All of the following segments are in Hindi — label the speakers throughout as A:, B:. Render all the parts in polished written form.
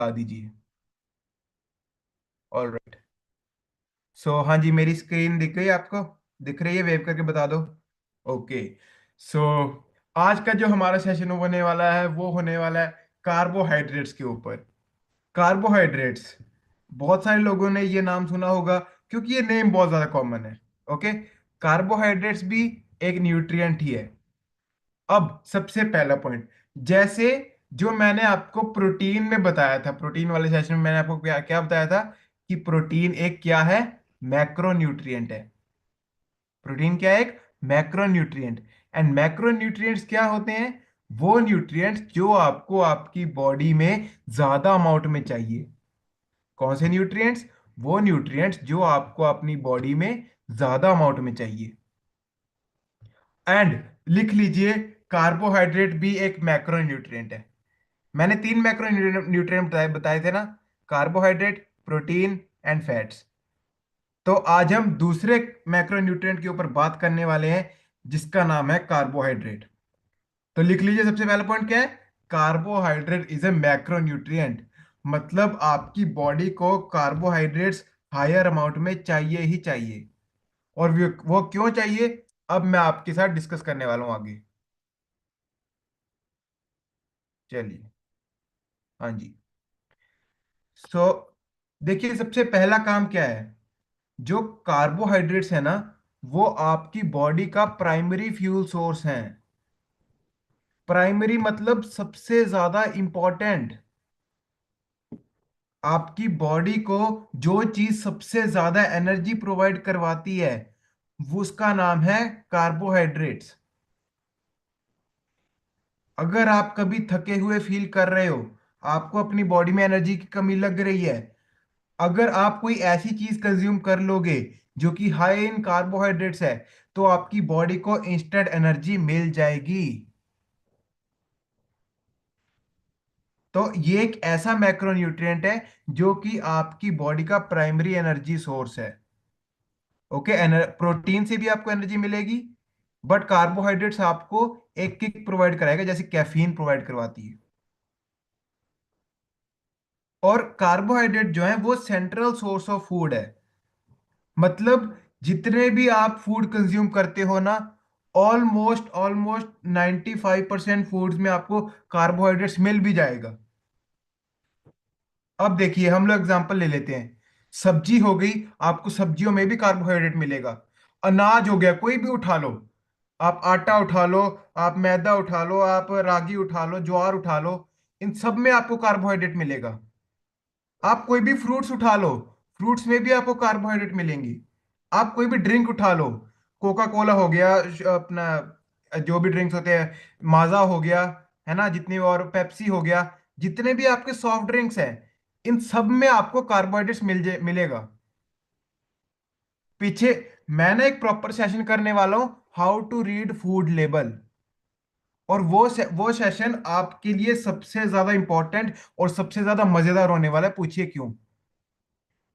A: बता दीजिए। All right. सो हाँ जी, मेरी स्क्रीन दिख गई आपको? दिख रही है? वेव करके बता दो। ओके। सो आज का जो हमारा सेशन होने वाला है वो होने वाला है कार्बोहाइड्रेट्स के ऊपर। कार्बोहाइड्रेट्स, बहुत सारे लोगों ने ये नाम सुना होगा क्योंकि ये नेम बहुत ज्यादा कॉमन है। ओके। कार्बोहाइड्रेट्स भी एक न्यूट्रिएंट ही है। अब सबसे पहला पॉइंट, जैसे जो मैंने आपको प्रोटीन में बताया था, प्रोटीन वाले सेशन में मैंने आपको क्या क्या बताया था कि प्रोटीन एक क्या है, मैक्रोन्यूट्रिएंट है। प्रोटीन क्या है? एक मैक्रोन्यूट्रिएंट। एंड मैक्रोन्यूट्रिएंट्स क्या होते हैं? वो न्यूट्रिएंट्स जो आपको आपकी बॉडी में ज्यादा अमाउंट में चाहिए। कौन से न्यूट्रिएंट्स? वो न्यूट्रिएंट्स जो आपको अपनी बॉडी में ज्यादा अमाउंट में चाहिए। एंड लिख लीजिए, कार्बोहाइड्रेट भी एक मैक्रोन्यूट्रिएंट है। मैंने तीन मैक्रो न्यूट्रिएंट बताए बताए थे ना, कार्बोहाइड्रेट, प्रोटीन एंड फैट्स। तो आज हम दूसरे मैक्रो न्यूट्रिएंट के ऊपर बात करने वाले हैं जिसका नाम है कार्बोहाइड्रेट। तो लिख लीजिए, सबसे पहला पॉइंट क्या है? Carbohydrate is a macro nutrient. मतलब आपकी बॉडी को कार्बोहाइड्रेट्स हायर अमाउंट में चाहिए ही चाहिए। और वो क्यों चाहिए, अब मैं आपके साथ डिस्कस करने वाला हूं आगे। चलिए। हाँ जी। सो देखिए, सबसे पहला काम क्या है? जो कार्बोहाइड्रेट्स है ना, वो आपकी बॉडी का प्राइमरी फ्यूल सोर्स है। प्राइमरी मतलब सबसे ज्यादा इंपॉर्टेंट। आपकी बॉडी को जो चीज सबसे ज्यादा एनर्जी प्रोवाइड करवाती है वो उसका नाम है कार्बोहाइड्रेट्स। अगर आप कभी थके हुए फील कर रहे हो, आपको अपनी बॉडी में एनर्जी की कमी लग रही है, अगर आप कोई ऐसी चीज कंज्यूम कर लोगे जो कि हाई इन कार्बोहाइड्रेट्स है, तो आपकी बॉडी को इंस्टेंट एनर्जी मिल जाएगी। तो ये एक ऐसा मैक्रोन्यूट्रिएंट है जो कि आपकी बॉडी का प्राइमरी एनर्जी सोर्स है। ओके। प्रोटीन से भी आपको एनर्जी मिलेगी, बट कार्बोहाइड्रेट्स आपको एक किक प्रोवाइड कराएगा जैसे कैफीन प्रोवाइड करवाती है। और कार्बोहाइड्रेट जो है वो सेंट्रल सोर्स ऑफ फूड है। मतलब जितने भी आप फूड कंज्यूम करते हो ना, ऑलमोस्ट ऑलमोस्ट 95% फूड्स में आपको कार्बोहाइड्रेट्स मिल भी जाएगा। अब देखिए, हम लोग एग्जांपल ले लेते हैं। सब्जी हो गई, आपको सब्जियों में भी कार्बोहाइड्रेट मिलेगा। अनाज हो गया, कोई भी उठा लो, आप आटा उठा लो, आप मैदा उठा लो, आप रागी उठा लो, ज्वार उठा लो, इन सब में आपको कार्बोहाइड्रेट मिलेगा। आप कोई भी फ्रूट्स उठा लो, फ्रूट्स में भी आपको कार्बोहाइड्रेट मिलेंगी। आप कोई भी ड्रिंक उठा लो, कोका कोला हो गया, अपना जो भी ड्रिंक्स होते हैं, माजा हो गया, है ना, जितनी, और पेप्सी हो गया, जितने भी आपके सॉफ्ट ड्रिंक्स हैं, इन सब में आपको कार्बोहाइड्रेट्स मिलेगा। पीछे मैंने एक प्रॉपर सेशन करने वाला हूं, how to read food label. और वो सेशन आपके लिए सबसे ज्यादा इंपॉर्टेंट और सबसे ज्यादा मजेदार होने वाला है। पूछिए क्यों?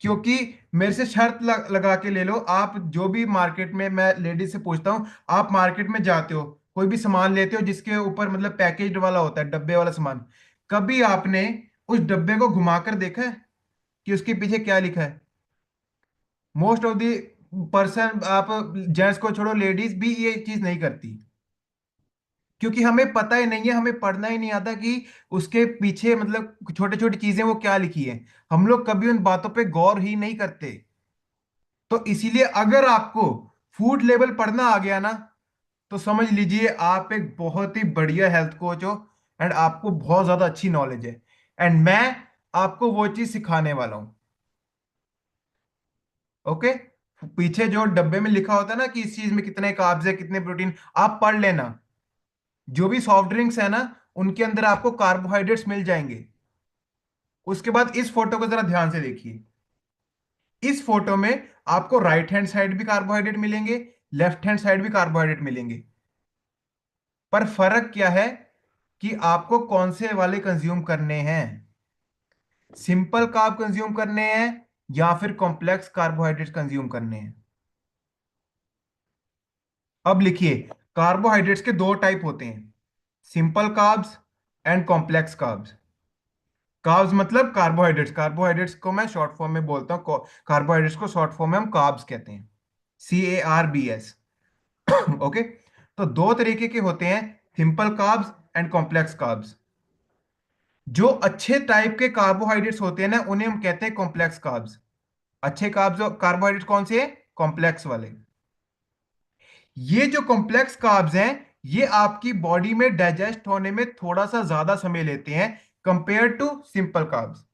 A: क्योंकि मेरे से शर्त लगा के ले लो, आप जो भी मार्केट में, मैं लेडीज से पूछता हूँ, आप मार्केट में जाते हो, कोई भी सामान लेते हो जिसके ऊपर मतलब पैकेज्ड वाला होता है, डब्बे वाला सामान, कभी आपने उस डब्बे को घुमाकर देखा है कि उसके पीछे क्या लिखा है? मोस्ट ऑफ द पर्सन, आप जेंट्स को छोड़ो, लेडीज भी ये चीज नहीं करती, क्योंकि हमें पता ही नहीं है, हमें पढ़ना ही नहीं आता कि उसके पीछे मतलब छोटी छोटी चीजें वो क्या लिखी है। हम लोग कभी उन बातों पे गौर ही नहीं करते। तो इसीलिए अगर आपको फूड लेवल पढ़ना आ गया ना, तो समझ लीजिए आप एक बहुत ही बढ़िया हेल्थ कोच हो, एंड आपको बहुत ज्यादा अच्छी नॉलेज है। एंड मैं आपको वो चीज सिखाने वाला हूं। ओके। पीछे जो डब्बे में लिखा होता है ना कि इस चीज में कितने कार्ब्स है, कितने प्रोटीन, आप पढ़ लेना। जो भी सॉफ्ट ड्रिंक्स है ना, उनके अंदर आपको कार्बोहाइड्रेट्स मिल जाएंगे। उसके बाद इस फोटो को जरा ध्यान से देखिए। इस फोटो में आपको राइट हैंड साइड भी कार्बोहाइड्रेट मिलेंगे, लेफ्ट हैंड साइड भी कार्बोहाइड्रेट मिलेंगे। पर फर्क क्या है कि आपको कौन से वाले कंज्यूम करने हैं? सिंपल कार्ब कंज्यूम करने हैं या फिर कॉम्प्लेक्स कार्बोहाइड्रेट कंज्यूम करने हैं? अब लिखिए, कार्बोहाइड्रेट्स के दो टाइप होते हैं, simple carbs and complex carbs. Carbs मतलब कार्बोहाइड्रेट्स, कार्बोहाइड्रेट्स को मैं शॉर्ट फॉर्म में बोलता हूँ, कार्बोहाइड्रेट्स को शॉर्ट फॉर्म में हम कार्ब्स कहते हैं, CARBS। ओके। तो दो तरीके के होते हैं, simple carbs and complex carbs. जो अच्छे टाइप के कार्बोहाइड्रेट्स होते हैं ना, उन्हें हम कहते हैं कॉम्प्लेक्स कार्ब्स। अच्छे कार्ब्स कार्बोहाइड्रेट कौन से हैं? कॉम्प्लेक्स वाले। ये जो कॉम्प्लेक्स कार्ब्स हैं, ये आपकी बॉडी में डाइजेस्ट होने में थोड़ा सा ज्यादा समय लेते हैं कंपेयर टू सिंपल कार्ब्स।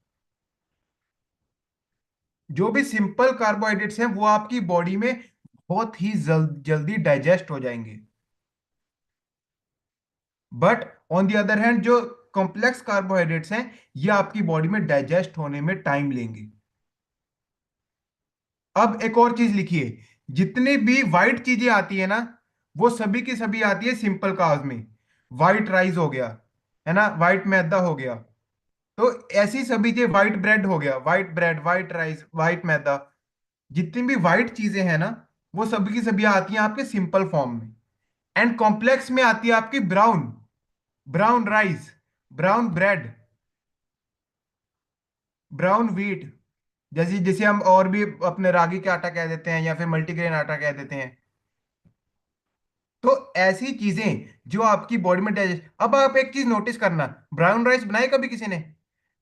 A: जो भी सिंपल कार्बोहाइड्रेट्स हैं वो आपकी बॉडी में बहुत ही जल्दी डाइजेस्ट हो जाएंगे। But on the other hand जो कॉम्प्लेक्स कार्बोहाइड्रेट्स हैं, ये आपकी बॉडी में डाइजेस्ट होने में टाइम लेंगे। अब एक और चीज लिखिए, जितनी भी वाइट चीजें आती है ना, वो सभी की सभी आती है सिंपल कार्ब्स में। वाइट राइस हो गया, है ना, वाइट मैदा हो गया, तो ऐसी सभी चीजें, वाइट ब्रेड हो गया, white bread, white rice, white maida, जितनी भी वाइट चीजें हैं ना, वो सभी की सभी आती हैं आपके सिंपल फॉर्म में। एंड कॉम्प्लेक्स में आती है आपकी brown, brown rice, brown bread, brown wheat, जैसे जिसे हम और भी अपने रागी के आटा कह देते हैं या फिर मल्टीग्रेन आटा कह देते हैं। तो ऐसी चीजें जो आपकी बॉडी में डाइजेस्ट, अब आप एक चीज नोटिस करना, ब्राउन राइस बनाए कभी किसी ने?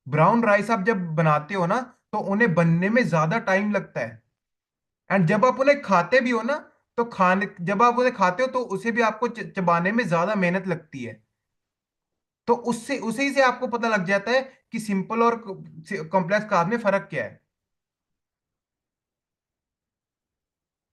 A: ब्राउन राइस आप जब बनाते हो ना, तो उन्हें बनने में ज्यादा टाइम लगता है। एंड जब आप उन्हें खाते भी हो ना, तो खाने जब आप उन्हें खाते हो तो उसे भी आपको चबाने में ज्यादा मेहनत लगती है। तो उससे उसी से आपको पता लग जाता है कि सिंपल और कॉम्प्लेक्स कार्ब में फर्क क्या है।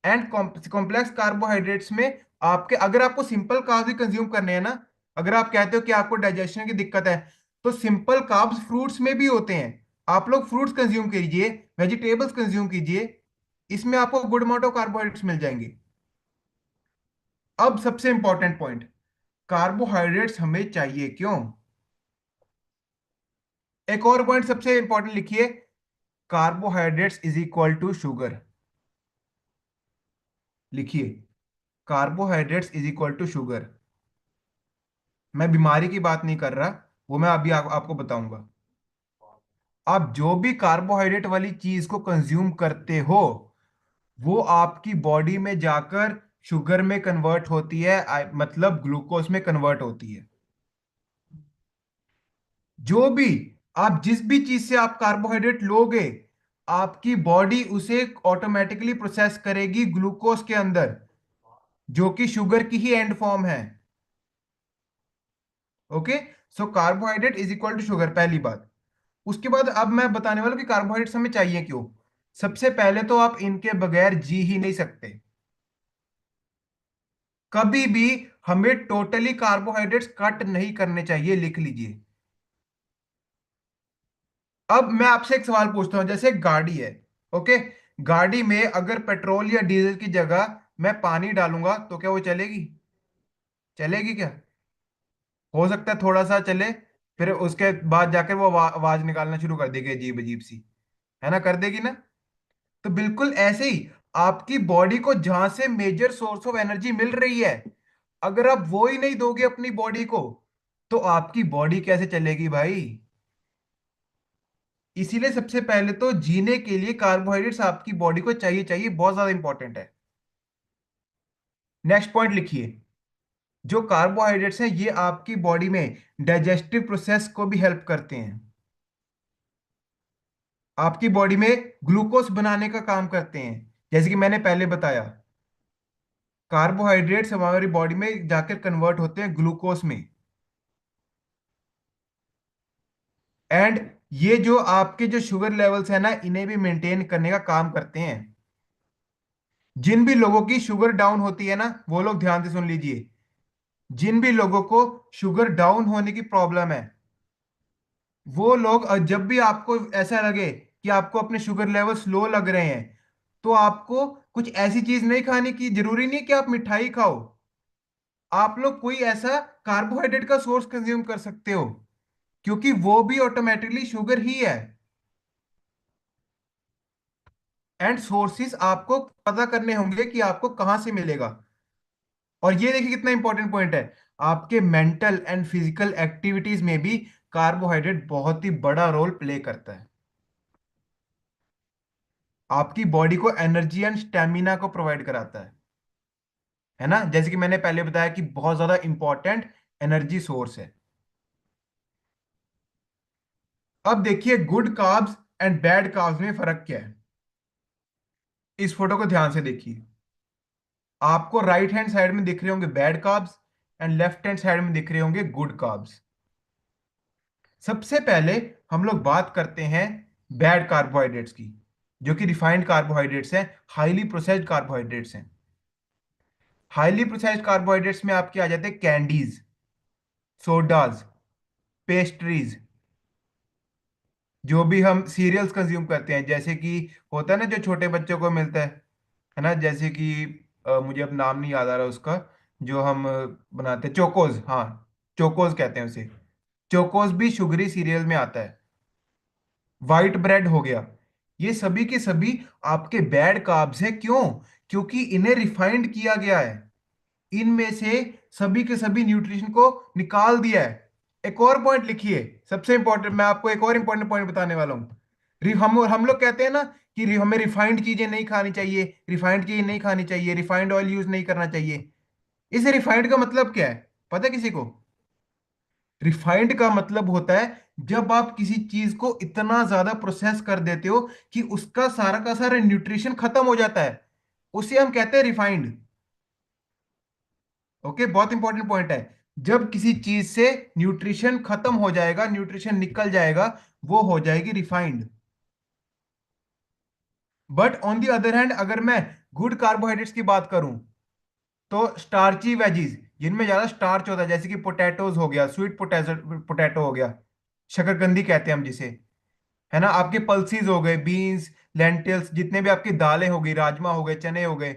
A: एंड कॉम्प्लेक्स कार्बोहाइड्रेट्स में आपके, अगर आपको सिंपल कार्ब भी कंज्यूम करने हैं ना, अगर आप कहते हो कि आपको डाइजेशन की दिक्कत है, तो सिंपल कार्ब्स फ्रूट्स में भी होते हैं। आप लोग फ्रूट्स कंज्यूम कीजिए, वेजिटेबल्स कंज्यूम कीजिए, इसमें आपको गुड अमाउंट ऑफ कार्बोहाइड्रेट्स मिल जाएंगे। अब सबसे इंपॉर्टेंट पॉइंट, कार्बोहाइड्रेट्स हमें चाहिए क्यों? एक और पॉइंट सबसे इंपॉर्टेंट लिखिए, carbohydrates is equal to sugar. लिखिए, carbohydrates is equal to sugar. मैं बीमारी की बात नहीं कर रहा, वो मैं अभी आपको बताऊंगा। आप जो भी कार्बोहाइड्रेट वाली चीज को कंज्यूम करते हो, वो आपकी बॉडी में जाकर शुगर में कन्वर्ट होती है, मतलब ग्लूकोज में कन्वर्ट होती है। जो भी आप जिस भी चीज से आप कार्बोहाइड्रेट लोगे, आपकी बॉडी उसे ऑटोमेटिकली प्रोसेस करेगी ग्लूकोज के अंदर, जो कि शुगर की ही एंड फॉर्म है। Okay. So carbohydrate is equal to sugar, पहली बात। उसके बाद अब मैं बताने वाला हूं कि कार्बोहाइड्रेट्स हमें चाहिए क्यों। सबसे पहले तो आप इनके बगैर जी ही नहीं सकते, कभी भी। हमें टोटली कार्बोहाइड्रेट्स कट नहीं करने चाहिए, लिख लीजिए। अब मैं आपसे एक सवाल पूछता हूं, जैसे एक गाड़ी है, ओके, गाड़ी में अगर पेट्रोल या डीजल की जगह मैं पानी डालूंगा तो क्या वो चलेगी? चलेगी क्या? हो सकता है थोड़ा सा चले, फिर उसके बाद जाकर वो आवाज निकालना शुरू कर देगी अजीब अजीब सी, है ना, कर देगी ना? तो बिल्कुल ऐसे ही आपकी बॉडी को जहां से मेजर सोर्स ऑफ एनर्जी मिल रही है, अगर आप वो ही नहीं दोगे अपनी बॉडी को, तो आपकी बॉडी कैसे चलेगी भाई? इसीलिए सबसे पहले तो जीने के लिए कार्बोहाइड्रेट्स आपकी बॉडी को चाहिए, चाहिए, बहुत ज्यादा इंपॉर्टेंट है। नेक्स्ट पॉइंट लिखिए, जो कार्बोहाइड्रेट्स हैं ये आपकी बॉडी में डाइजेस्टिव प्रोसेस को भी हेल्प करते हैं, आपकी बॉडी में ग्लूकोज बनाने का काम करते हैं। जैसे कि मैंने पहले बताया, कार्बोहाइड्रेट्स हमारी बॉडी में जाकर कन्वर्ट होते हैं ग्लूकोज में। एंड ये जो आपके जो शुगर लेवल्स है ना, इन्हें भी मेंटेन करने का काम करते हैं। जिन भी लोगों की शुगर डाउन होती है ना, वो लोग ध्यान से सुन लीजिए, जिन भी लोगों को शुगर डाउन होने की प्रॉब्लम है, वो लोग जब भी आपको ऐसा लगे कि आपको अपने शुगर लेवल स्लो लग रहे हैं, तो आपको कुछ ऐसी चीज नहीं खाने की, जरूरी नहीं कि आप मिठाई खाओ, आप लोग कोई ऐसा कार्बोहाइड्रेट का सोर्स कंज्यूम कर सकते हो, क्योंकि वो भी ऑटोमेटिकली शुगर ही है। एंड सोर्सेस आपको पता करने होंगे कि आपको कहां से मिलेगा। और ये देखिए कितना इंपॉर्टेंट पॉइंट है, आपके मेंटल एंड फिजिकल एक्टिविटीज में भी कार्बोहाइड्रेट बहुत ही बड़ा रोल प्ले करता है। आपकी बॉडी को एनर्जी एंड स्टेमिना को प्रोवाइड कराता है ना, जैसे कि मैंने पहले बताया कि बहुत ज्यादा इंपॉर्टेंट एनर्जी सोर्स है। अब देखिए good carbs and bad carbs में फर्क क्या है। इस फोटो को ध्यान से देखिए। आपको राइट हैंड साइड में दिख रहे होंगे bad carbs and left hand side में दिख रहे होंगे गुड कार्ब्स। सबसे पहले हम लोग बात करते हैं बैड कार्बोहाइड्रेट्स की, जो कि रिफाइंड कार्बोहाइड्रेट्स हैं, हाईली प्रोसेस्ड कार्बोहाइड्रेट्स हैं। हाईली प्रोसेस्ड कार्बोहाइड्रेट्स में आपके आ जाते हैं कैंडीज, सोडाज, पेस्ट्रीज, जो भी हम सीरियल्स कंज्यूम करते हैं, जैसे कि होता है ना जो छोटे बच्चों को मिलता है ना, जैसे कि मुझे अब नाम नहीं याद आ रहा उसका, जो हम बनाते हैं चोकोज, हाँ चोकोज कहते हैं उसे। चोकोज भी शुगरी सीरियल में आता है। वाइट ब्रेड हो गया, ये सभी के सभी आपके बैड कार्ब्स हैं। क्यों? क्योंकि इन्हें रिफाइंड किया गया है, इनमें से सभी के सभी न्यूट्रिशन को निकाल दिया है। एक और पॉइंट लिखिए, सबसे इंपॉर्टेंट, मैं आपको एक और इंपॉर्टेंट पॉइंट बताने वाला हूं। हम लोग कहते हैं ना कि हमें रिफाइंड चीजें नहीं खानी चाहिए, रिफाइंड चीजें नहीं खानी चाहिए, रिफाइंड ऑयल यूज नहीं करना चाहिए। इस रिफाइंड का मतलब क्या है, पता है किसी को? रिफाइंड का मतलब होता है जब आप किसी चीज को इतना ज्यादा प्रोसेस कर देते हो कि उसका सारा का सारा न्यूट्रिशन खत्म हो जाता है, उसे हम कहते हैं रिफाइंड। ओके, बहुत इंपॉर्टेंट पॉइंट है। जब किसी चीज से न्यूट्रिशन खत्म हो जाएगा, न्यूट्रिशन निकल जाएगा, वो हो जाएगी refined. But on the other hand अगर मैं गुड कार्बोहाइड्रेट्स की बात करूं, तो स्टार्ची वेजीज जिनमें ज्यादा स्टार्च होता है, जैसे कि पोटैटोज हो गया, स्वीट पोटैटो पोटैटो हो गया, शकरकंदी कहते हैं हम जिसे, है ना, आपके पल्सीज हो गए, बीन्स, लेंटिल्स, जितने भी आपकी दालें हो गई, राजमा हो गए, चने हो गए,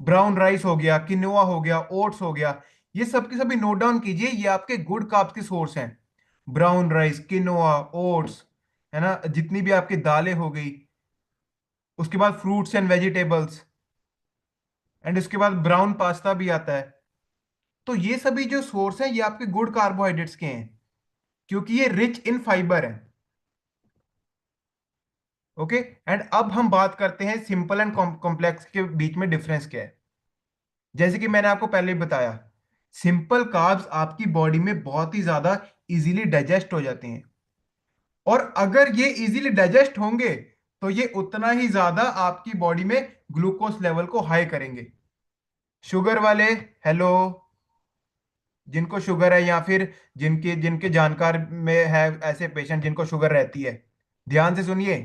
A: ब्राउन राइस हो गया, किनोआ हो गया, ओट्स हो गया, ये सब के सभी नोट डाउन कीजिए, ये आपके गुड कार्ब्स के सोर्स हैं। ब्राउन राइस, किनोआ, ओट्स, है ना, जितनी भी आपकी दालें हो गई, उसके बाद फ्रूट्स एंड वेजिटेबल्स, एंड उसके बाद ब्राउन पास्ता भी आता है। तो ये सभी जो सोर्स हैं ये आपके गुड कार्बोहाइड्रेट्स के हैं, क्योंकि ये रिच इन फाइबर है। ओके, एंड अब हम बात करते हैं सिंपल एंड कॉम्प्लेक्स के बीच में डिफरेंस क्या है। जैसे कि मैंने आपको पहले ही बताया, सिंपल कार्ब्स आपकी बॉडी में बहुत ही ज्यादा इजीली डाइजेस्ट हो जाते हैं, और अगर ये इजीली डाइजेस्ट होंगे तो ये उतना ही ज्यादा आपकी बॉडी में ग्लूकोज लेवल को हाई करेंगे। शुगर वाले, हेलो, जिनको शुगर है या फिर जिनके जिनके जानकार में है ऐसे पेशेंट जिनको शुगर रहती है, ध्यान से सुनिए।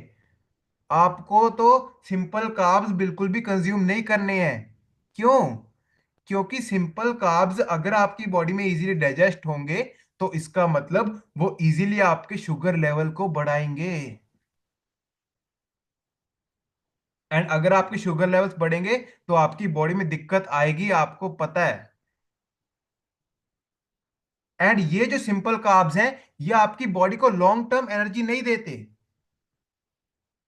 A: आपको तो सिंपल कार्ब्स बिल्कुल भी कंज्यूम नहीं करने हैं। क्यों? क्योंकि सिंपल कार्ब्स अगर आपकी बॉडी में इजीली डाइजेस्ट होंगे तो इसका मतलब वो इजीली आपके शुगर लेवल को बढ़ाएंगे, एंड अगर आपके शुगर लेवल्स बढ़ेंगे तो आपकी बॉडी में दिक्कत आएगी, आपको पता है। एंड ये जो सिंपल कार्ब्स हैं ये आपकी बॉडी को लॉन्ग टर्म एनर्जी नहीं देते।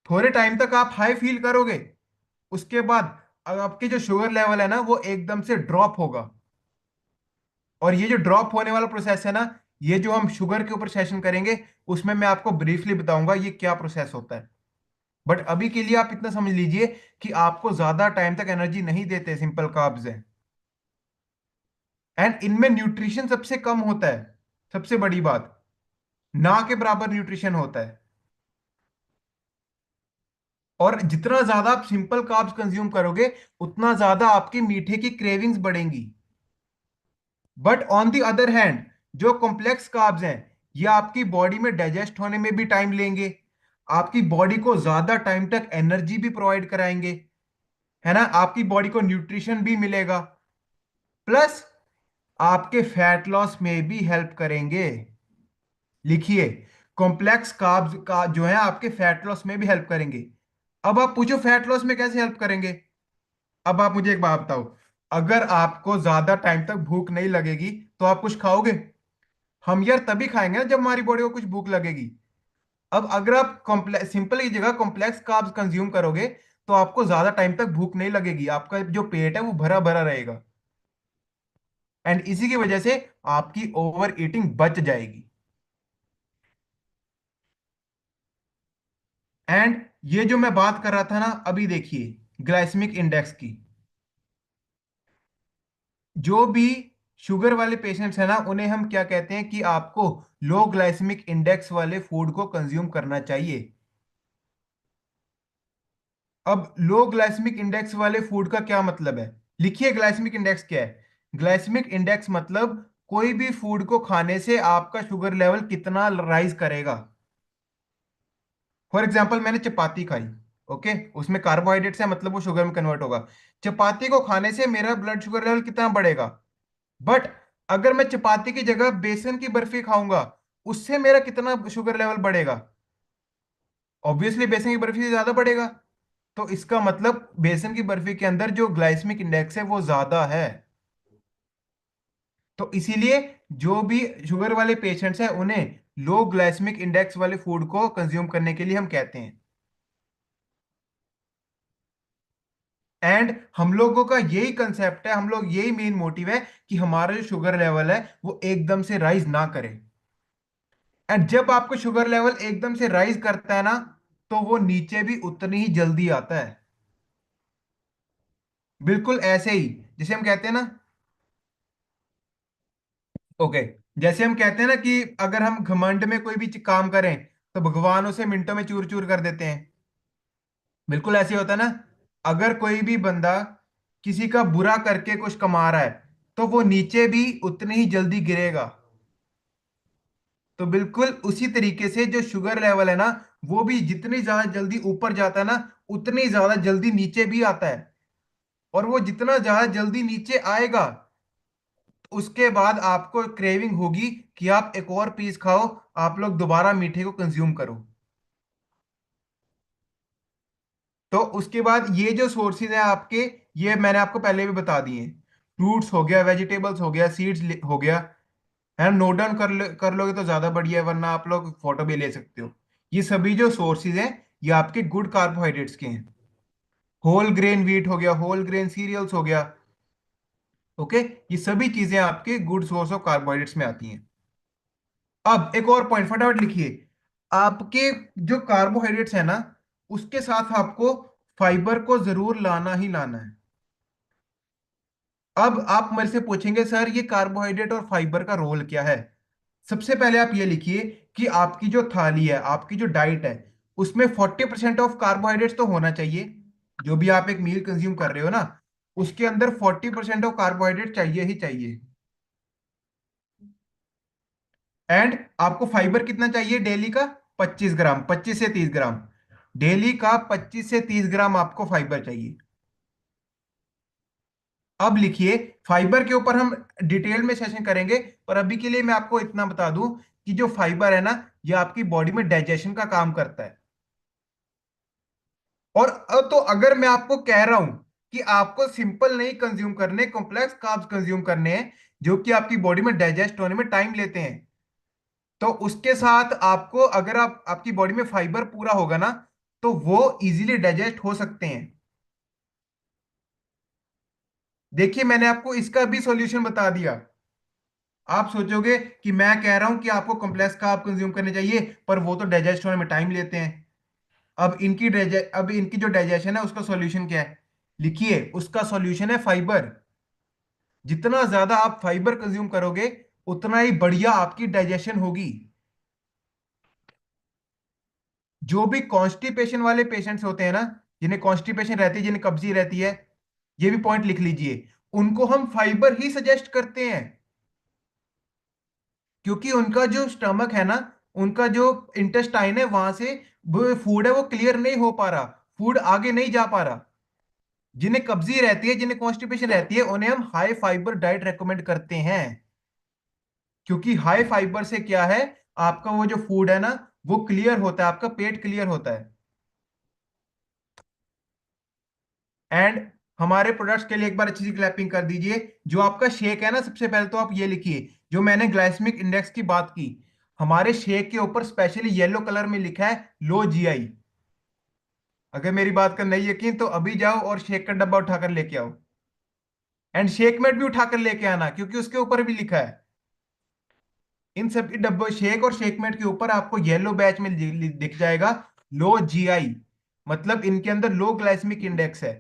A: थोड़े टाइम तक आप हाई फील करोगे, उसके बाद आपके जो शुगर लेवल है ना वो एकदम से ड्रॉप होगा। और ये जो ड्रॉप होने वाला प्रोसेस है ना, ये जो हम शुगर के ऊपर सेशन करेंगे उसमें मैं आपको ब्रीफली बताऊंगा ये क्या प्रोसेस होता है। बट अभी के लिए आप इतना समझ लीजिए कि आपको ज्यादा टाइम तक एनर्जी नहीं देते सिंपल कार्ब्स है, एंड इनमें न्यूट्रिशन सबसे कम होता है। सबसे बड़ी बात, ना के बराबर न्यूट्रिशन होता है। और जितना ज्यादा आप सिंपल कार्ब्स कंज्यूम करोगे उतना ज्यादा आपकी मीठे की क्रेविंग्स बढ़ेंगी। But on the other hand जो कॉम्प्लेक्स कार्ब्स हैं ये आपकी बॉडी में डाइजेस्ट होने में भी टाइम लेंगे, आपकी बॉडी को ज्यादा टाइम तक एनर्जी भी प्रोवाइड कराएंगे, है ना, आपकी बॉडी को न्यूट्रिशन भी मिलेगा, प्लस आपके फैट लॉस में भी हेल्प करेंगे। लिखिए, कॉम्प्लेक्स कार्ब्स का जो है आपके फैट लॉस में भी हेल्प करेंगे। अब आप पूछो फैट लॉस में कैसे हेल्प करेंगे। अब आप मुझे एक बात बताओ, अगर आपको ज्यादा टाइम तक भूख नहीं लगेगी तो आप कुछ खाओगे? हम यार तभी खाएंगे ना जब हमारी बॉडी को कुछ भूख लगेगी। अब अगर आप कॉम्प्लेक्स सिंपल की जगह कॉम्प्लेक्स कार्ब्स कंज्यूम करोगे तो आपको ज्यादा टाइम तक भूख नहीं लगेगी, आपका जो पेट है वो भरा भरा रहेगा, एंड इसी की वजह से आपकी ओवर ईटिंग बच जाएगी। एंड ये जो मैं बात कर रहा था ना अभी, देखिए ग्लाइसेमिक इंडेक्स की, जो भी शुगर वाले पेशेंट्स है ना उन्हें हम क्या कहते हैं कि आपको लो ग्लाइसेमिक इंडेक्स वाले फूड को कंज्यूम करना चाहिए। अब लो ग्लाइसेमिक इंडेक्स वाले फूड का क्या मतलब है, लिखिए ग्लाइसेमिक इंडेक्स क्या है। ग्लाइसेमिक इंडेक्स मतलब कोई भी फूड को खाने से आपका शुगर लेवल कितना राइज करेगा। फॉर एग्जाम्पल मैंने चपाती खाई, ओके, उसमें कार्बोहाइड्रेट्स है मतलब वो शुगर में कन्वर्ट होगा। चपाती को खाने से मेरा ब्लड शुगर लेवल कितना बढ़ेगा। बट अगर मैं चपाती की जगह बेसन की बर्फी खाऊंगा, उससे मेरा कितना शुगर लेवल बढ़ेगा। ऑब्वियसली बेसन की बर्फी से ज्यादा बढ़ेगा। तो इसका मतलब बेसन की बर्फी के अंदर जो ग्लाइसेमिक इंडेक्स है वो ज्यादा है। तो इसीलिए जो भी शुगर वाले पेशेंट्स हैं उन्हें लो ग्लाइसेमिक इंडेक्स वाले फूड को कंज्यूम करने के लिए हम कहते हैं। एंड हम लोगों का यही कंसेप्ट है, हम लोग यही मेन मोटिव है कि हमारा जो शुगर लेवल है वो एकदम से राइज ना करे। एंड जब आपको शुगर लेवल एकदम से राइज करता है ना, तो वो नीचे भी उतनी ही जल्दी आता है। बिल्कुल ऐसे ही जैसे हम कहते हैं ना, ओके, जैसे हम कहते हैं ना कि अगर हम घमंड में कोई भी काम करें तो भगवान उसे मिनटों में चूर चूर कर देते हैं। बिल्कुल ऐसे ही होता है ना। अगर कोई भी बंदा किसी का बुरा करके कुछ कमा रहा है तो वो नीचे भी उतनी ही जल्दी गिरेगा। तो बिल्कुल उसी तरीके से जो शुगर लेवल है ना, वो भी जितनी ज्यादा जल्दी ऊपर जाता है ना, उतनी ज्यादा जल्दी नीचे भी आता है। और वो जितना ज्यादा जल्दी नीचे आएगा, उसके बाद आपको क्रेविंग होगी कि आप एक और पीस खाओ, आप लोग दोबारा मीठे को कंज्यूम करो। तो उसके बाद ये जो सोर्सेज है आपके, ये मैंने आपको पहले भी बता दिए। फ्रूट्स हो गया, वेजिटेबल्स हो गया, सीड्स हो गया। है नोट डाउन कर लोगे तो ज्यादा बढ़िया है, वरना आप लोग फोटो भी ले सकते हो। ये सभी जो सोर्सेज हैं ये आपके गुड कार्बोहाइड्रेट्स के हैं। होल ग्रेन व्हीट हो गया, होल ग्रेन सीरियल्स हो गया, ओके, ये सभी चीजें आपके गुड सोर्स ऑफ कार्बोहाइड्रेट्स में आती हैं। अब एक और पॉइंट फटाफट लिखिए। आपके जो कार्बोहाइड्रेट्स है ना, उसके साथ आपको फाइबर को जरूर लाना ही लाना है। अब आप मेरे से पूछेंगे सर ये कार्बोहाइड्रेट और फाइबर का रोल क्या है। सबसे पहले आप ये लिखिए कि आपकी जो थाली है, आपकी जो डाइट है, उसमें 40% ऑफ कार्बोहाइड्रेट्स तो होना चाहिए। जो भी आप एक मील कंज्यूम कर रहे हो ना, उसके अंदर 40% ऑफ कार्बोहाइड्रेट चाहिए ही चाहिए। एंड आपको फाइबर कितना चाहिए डेली का? 25 ग्राम, 25 से 30 ग्राम। डेली का 25 से 30 ग्राम आपको फाइबर चाहिए। अब लिखिए, फाइबर के ऊपर हम डिटेल में सेशन करेंगे, पर अभी के लिए मैं आपको इतना बता दूं कि जो फाइबर है ना, ये आपकी बॉडी में डाइजेशन का काम करता है। और अब तो अगर मैं आपको कह रहा हूं कि आपको सिंपल नहीं कंज्यूम करने, कॉम्प्लेक्स कार्ब्स कंज्यूम करने हैं, जो कि आपकी बॉडी में डाइजेस्ट होने में टाइम लेते हैं, तो उसके साथ आपको अगर आपकी बॉडी में फाइबर पूरा होगा ना, तो वो इजीली डाइजेस्ट हो सकते हैं। देखिए मैंने आपको इसका भी सॉल्यूशन बता दिया। आप सोचोगे कि मैं कह रहा हूं कि आपको कॉम्प्लेक्स कार्ब कंज्यूम करने चाहिए, पर वो तो डाइजेस्ट होने में टाइम लेते हैं। अब इनकी जो डाइजेशन है उसका सॉल्यूशन क्या है? लिखिए, उसका सॉल्यूशन है फाइबर। जितना ज्यादा आप फाइबर कंज्यूम करोगे, उतना ही बढ़िया आपकी डाइजेशन होगी। जो भी कॉन्स्टिपेशन वाले पेशेंट्स होते हैं ना, जिन्हें कॉन्स्टिपेशन रहती है, जिन्हें कब्जी रहती है, ये भी पॉइंट लिख लीजिए, उनको हम फाइबर ही सजेस्ट करते हैं। क्योंकि उनका जो स्टमक है ना, उनका जो इंटेस्टाइन है, वहां से वो फूड है वो क्लियर नहीं हो पा रहा, फूड आगे नहीं जा पा रहा। जिन्हें कब्जी रहती है, जिन्हें कॉन्स्टिपेशन रहती है, उन्हें हम हाई फाइबर डाइट रेकमेंड करते हैं। क्योंकि हाई फाइबर से क्या है, आपका वो जो फूड है ना, वो क्लियर होता है, आपका पेट क्लियर होता है। एंड हमारे प्रोडक्ट्स के लिए एक बार अच्छी सी क्लैपिंग कर दीजिए। जो आपका शेक है ना, सबसे पहले तो आप ये लिखिए, जो मैंने ग्लाइसेमिक इंडेक्स की बात की, हमारे शेक के ऊपर स्पेशली येलो कलर में लिखा है लो जीआई। अगर मेरी बात का नहीं यकीन तो अभी जाओ और शेक का डब्बा उठाकर लेके आओ। एंड शेकमेट भी उठाकर लेके आना, क्योंकि उसके ऊपर भी लिखा है। इन सभी डब्बों शेक और शेकमेट के ऊपर आपको येलो बैच में दिख जाएगा लो जीआई, मतलब इनके अंदर लो ग्लाइसेमिक इंडेक्स है।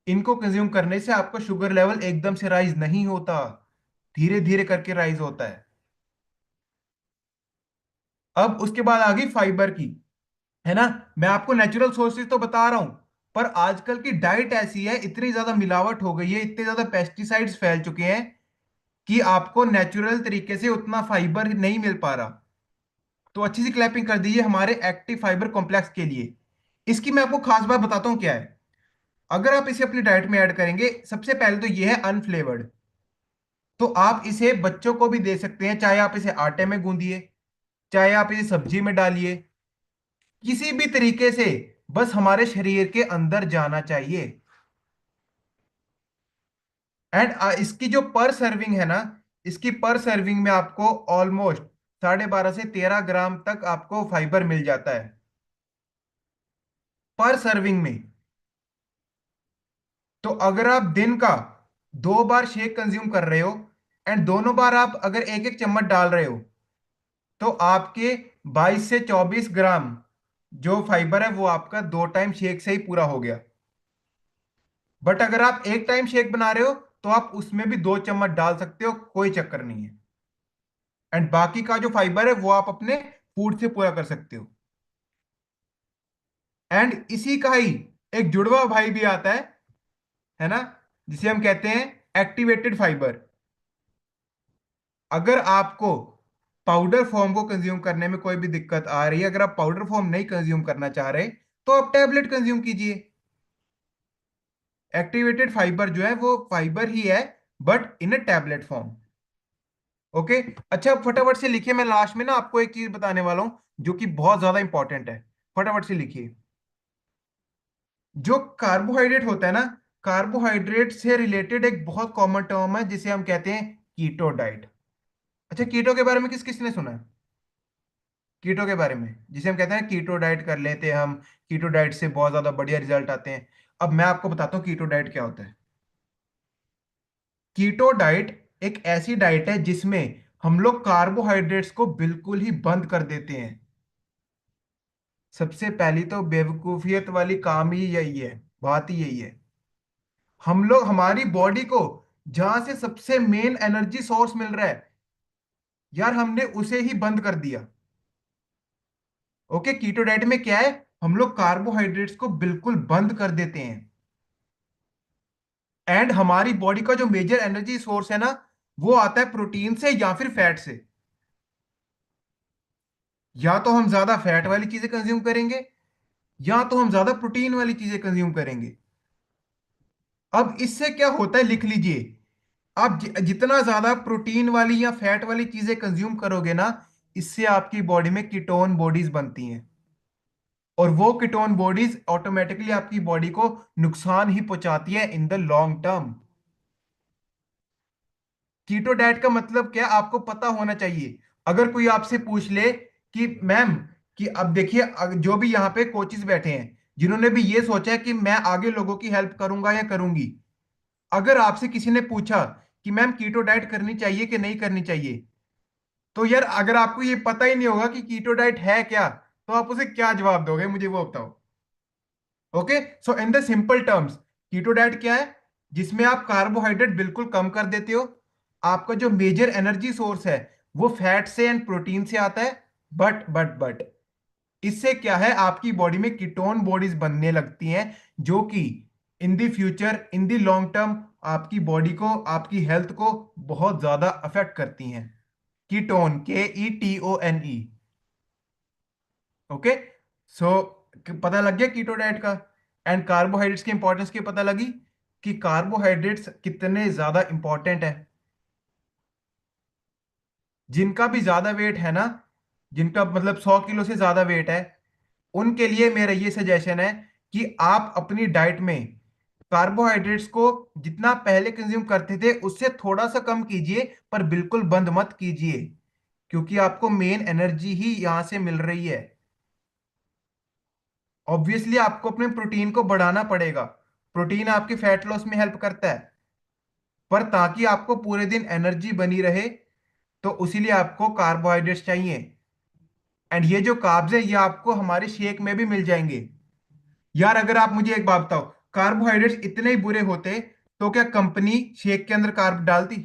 A: इनको कंज्यूम करने से आपका शुगर लेवल एकदम से राइज नहीं होता, धीरे धीरे करके राइज होता है। अब उसके बाद आ गई फाइबर की, है ना। मैं आपको नेचुरल सोर्सेज तो बता रहा हूं, पर आजकल की डाइट ऐसी है, इतनी ज्यादा मिलावट हो गई है, इतने ज्यादा पेस्टिसाइड्स फैल चुके हैं कि आपको नेचुरल तरीके से उतना फाइबर नहीं मिल पा रहा। तो अच्छी सी क्लैपिंग कर दीजिए हमारे एक्टिव फाइबर कॉम्प्लेक्स के लिए। इसकी मैं आपको खास बात बताता हूँ क्या है। अगर आप इसे अपनी डाइट में ऐड करेंगे, सबसे पहले तो ये है अनफ्लेवर्ड। तो आप इसे बच्चों को भी दे सकते हैं, चाहे आप इसे आटे में गूंदिए, चाहे आप इसे सब्जी में डालिए, किसी भी तरीके से, बस हमारे शरीर के अंदर जाना चाहिए। एंड इसकी जो पर सर्विंग है ना, इसकी पर सर्विंग में आपको ऑलमोस्ट 12.5 से 13 ग्राम तक आपको फाइबर मिल जाता है, पर सर्विंग में। तो अगर आप दिन का 2 बार शेक कंज्यूम कर रहे हो, एंड दोनों बार आप अगर एक एक चम्मच डाल रहे हो, तो आपके 22 से 24 ग्राम जो फाइबर है वो आपका 2 टाइम शेक से ही पूरा हो गया। बट अगर आप एक टाइम शेक बना रहे हो, तो आप उसमें भी 2 चम्मच डाल सकते हो, कोई चक्कर नहीं है। एंड बाकी का जो फाइबर है वो आप अपने फूड से पूरा कर सकते हो। एंड इसी का ही एक जुड़वा भाई भी आता है ना, जिसे हम कहते हैं एक्टिवेटेड फाइबर। अगर आपको पाउडर फॉर्म को कंज्यूम करने में कोई भी दिक्कत आ रही है, अगर आप पाउडर फॉर्म नहीं कंज्यूम करना चाह रहे, तो आप टैबलेट कंज्यूम कीजिए। एक्टिवेटेड फाइबर जो है वो फाइबर ही है, but in a tablet form. Okay. अच्छा, फटाफट से लिखिए, मैं लास्ट में ना आपको एक चीज बताने वाला हूं जो कि बहुत ज्यादा इंपॉर्टेंट है। फटाफट से लिखिए। जो कार्बोहाइड्रेट होता है ना, कार्बोहाइड्रेट से रिलेटेड एक बहुत कॉमन टर्म है जिसे हम कहते हैं कीटो डाइट। अच्छा, कीटो के बारे में किस किसने सुना है? कीटो के बारे में, जिसे हम कहते हैं कीटो डाइट कर लेते हैं हम, कीटो डाइट से बहुत ज्यादा बढ़िया रिजल्ट आते हैं। अब मैं आपको बताता हूँ कीटो डाइट क्या होता है। कीटो डाइट एक ऐसी डाइट है जिसमें हम लोग कार्बोहाइड्रेट्स को बिल्कुल ही बंद कर देते हैं। सबसे पहली तो बेवकूफियत वाली काम ही यही है, बात ही यही है। हम लोग हमारी बॉडी को जहां से सबसे मेन एनर्जी सोर्स मिल रहा है, यार हमने उसे ही बंद कर दिया। ओके, कीटो डाइट में क्या है, हम लोग कार्बोहाइड्रेट्स को बिल्कुल बंद कर देते हैं। एंड हमारी बॉडी का जो मेजर एनर्जी सोर्स है ना, वो आता है प्रोटीन से या फिर फैट से। या तो हम ज्यादा फैट वाली चीजें कंज्यूम करेंगे, या तो हम ज्यादा प्रोटीन वाली चीजें कंज्यूम करेंगे। अब इससे क्या होता है, लिख लीजिए। आप जितना ज्यादा प्रोटीन वाली या फैट वाली चीजें कंज्यूम करोगे ना, इससे आपकी बॉडी में कीटोन बॉडीज बनती हैं। और वो कीटोन बॉडीज ऑटोमेटिकली आपकी बॉडी को नुकसान ही पहुंचाती है in the long term. Keto diet का मतलब क्या, आपको पता होना चाहिए। अगर कोई आपसे पूछ ले कि मैम, कि अब देखिए, जो भी यहाँ पे कोचेस बैठे हैं, जिन्होंने भी ये सोचा है कि मैं आगे लोगों की हेल्प करूंगा या करूंगी, अगर आपसे किसी ने पूछा कि मैम कीटो डाइट करनी चाहिए कि नहीं करनी चाहिए, तो यार अगर आपको ये पता ही नहीं होगा कि कीटो डाइट है क्या, तो आप उसे क्या जवाब दोगे, मुझे वो बताओ। Okay, so in the simple terms, keto diet क्या है, जिसमें आप कार्बोहाइड्रेट बिल्कुल कम कर देते हो। आपका जो मेजर एनर्जी सोर्स है वो फैट से एंड प्रोटीन से आता है। बट इससे क्या है, आपकी बॉडी में कीटोन बॉडीज बनने लगती हैं, जो कि in the future, in the long term, आपकी बॉडी को, आपकी हेल्थ को बहुत ज्यादा अफेक्ट करती हैं। Ketone, KETONE। ओके, सो पता लग गया कीटो डाइट का। एंड कार्बोहाइड्रेट्स की इंपॉर्टेंस की पता लगी कि कार्बोहाइड्रेट्स कितने ज्यादा इंपॉर्टेंट है। जिनका भी ज्यादा वेट है ना, जिनका मतलब 100 किलो से ज्यादा वेट है, उनके लिए मेरा ये सजेशन है कि आप अपनी डाइट में कार्बोहाइड्रेट्स को जितना पहले कंज्यूम करते थे उससे थोड़ा सा कम कीजिए, पर बिल्कुल बंद मत कीजिए, क्योंकि आपको मेन एनर्जी ही यहां से मिल रही है। ऑब्वियसली आपको अपने प्रोटीन को बढ़ाना पड़ेगा। प्रोटीन आपके फैट लॉस में हेल्प करता है, पर ताकि आपको पूरे दिन एनर्जी बनी रहे, तो उसीलिए आपको कार्बोहाइड्रेट्स चाहिए। एंड ये जो कार्ब्स है ये आपको हमारे शेक में भी मिल जाएंगे। यार अगर आप मुझे एक बात बताओ, कार्बोहाइड्रेट्स इतने ही बुरे होते तो क्या कंपनी शेक के अंदर कार्ब डालती?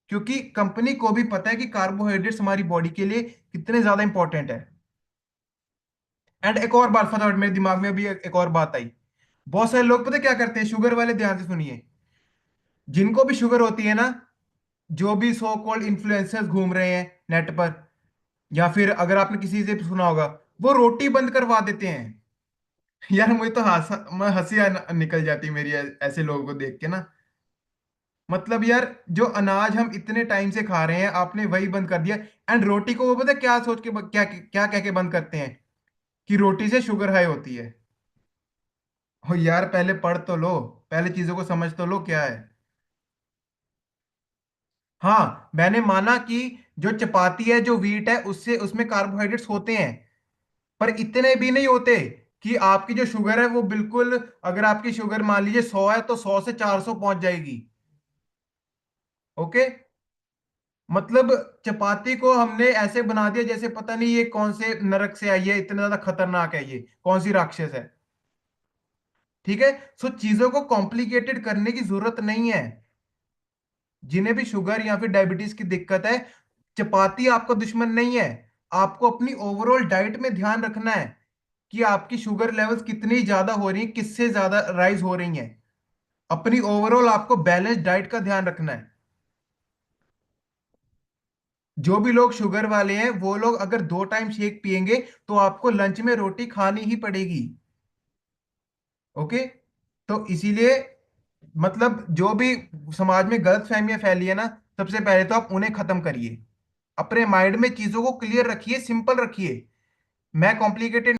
A: क्योंकि कंपनी को भी पता है कि कार्बोहाइड्रेट्स हमारी बॉडी के लिए कितने ज्यादा इंपॉर्टेंट है। एंड एक और बात फटाफट मेरे दिमाग में भी एक और बात आई। बहुत सारे लोग पता है क्या करते हैं, शुगर वाले, ध्यान से सुनिए। जिनको भी शुगर होती है ना, जो भी सो कॉल्ड इन्फ्लुएंसर्स घूम रहे हैं नेट पर, या फिर अगर आपने किसी से सुना होगा, वो रोटी बंद करवा देते हैं। यार मुझे तो हंसी निकल जाती है मेरी ऐसे लोगों को देख के ना। मतलब यार, जो अनाज हम इतने टाइम से खा रहे हैं आपने वही बंद कर दिया। एंड रोटी को वो पता है क्या सोच के क्या क्या कह के बंद करते हैं? कि रोटी से शुगर हाई होती है। हो यार, पहले पढ़ तो लो, पहले चीजों को समझ तो लो क्या है। हाँ, मैंने माना कि जो चपाती है, जो वीट है, उससे उसमें कार्बोहाइड्रेट्स होते हैं, पर इतने भी नहीं होते कि आपकी जो शुगर है वो बिल्कुल, अगर आपकी शुगर मान लीजिए 100 है तो 100 से 400 पहुंच जाएगी। ओके। मतलब चपाती को हमने ऐसे बना दिया जैसे पता नहीं ये कौन से नरक से आई है, इतना ज्यादा खतरनाक है, ये कौन सी राक्षस है। ठीक है। सो चीजों को कॉम्प्लिकेटेड करने की जरूरत नहीं है। जिन्हें भी शुगर या फिर डायबिटीज की दिक्कत है, चपाती आपका दुश्मन नहीं है। आपको अपनी ओवरऑल डाइट में ध्यान रखना है कि आपकी शुगर लेवल्स कितनी ज्यादा हो रही है, किससे ज्यादा राइज हो रही हैं। अपनी ओवरऑल आपको बैलेंस डाइट का ध्यान रखना है। जो भी लोग शुगर वाले हैं वो लोग अगर 2 टाइम शेक पिएंगे तो आपको लंच में रोटी खानी ही पड़ेगी। ओके। तो इसीलिए, मतलब जो भी समाज में गलत फहमियां फैली है ना, सबसे पहले तो आप उन्हें खत्म करिए। अपने माइंड में चीजों को क्लियर रखिए, सिंपल रखिए। मैं कॉम्प्लिकेटेड